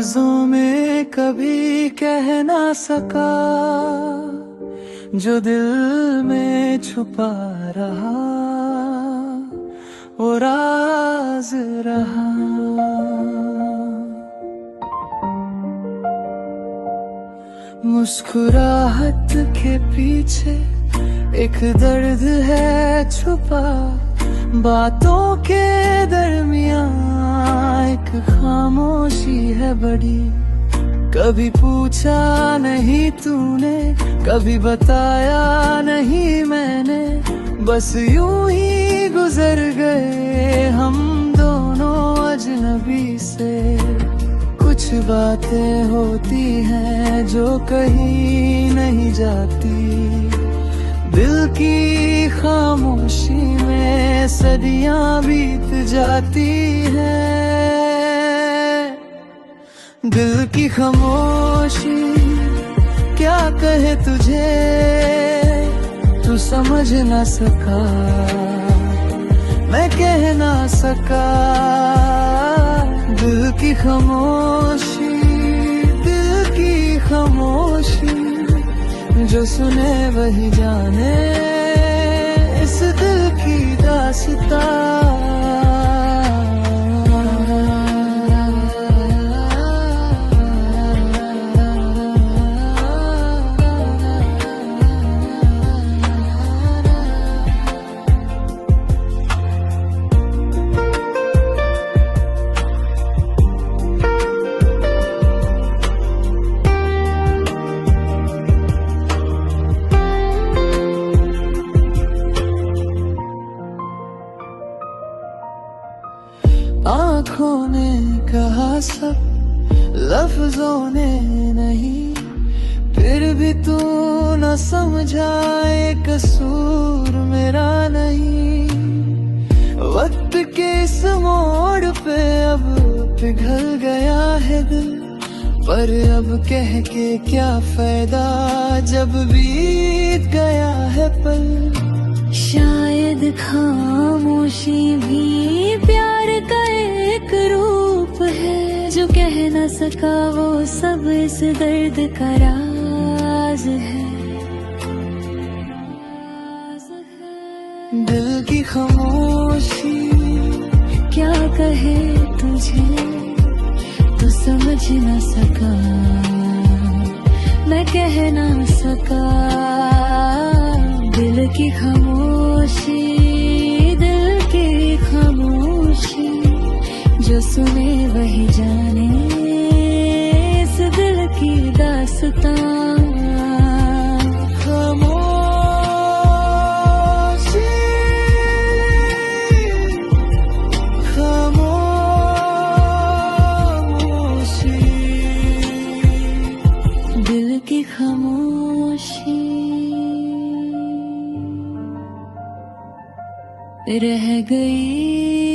लफ्जों में कभी कह ना सका जो दिल में छुपा रहा वो राज रहा। मुस्कुराहट के पीछे एक दर्द है छुपा, बातों के दरमियां एक खामोशी है बड़ी। कभी पूछा नहीं तूने, कभी बताया नहीं मैंने, बस यूं ही गुजर गए हम दोनों अजनबी से। कुछ बातें होती हैं जो कहीं नहीं जाती, दिल की खामोशी में सदियां बीत जाती हैं। दिल की खामोशी क्या कहे तुझे, तू समझ ना सका, मैं कह ना सका। दिल की खामोशी, दिल की खामोशी, जो सुने वही जाने इस दिल की दास्तां। आँखों ने कहा सब, लफ्जों ने नहीं, फिर भी तू न समझाए कसूर मेरा नहीं। वक्त के इस मोड़ पे अब पिघल गया है दिल, पर अब कह के क्या फायदा जब बीत गया है पल। शायद खामोशी भी प्यार का एक रूप है, जो कह न सका वो सब इस दर्द का राज है। दिल की खामोशी क्या कहे तुझे, तू समझ न सका, मैं कह न सका। दिल की खामोशी, दिल की खामोशी, जो सुने वही जाने इस दिल की दास्तां। खामोशी, खामोशी, दिल की खामोशी। रह गई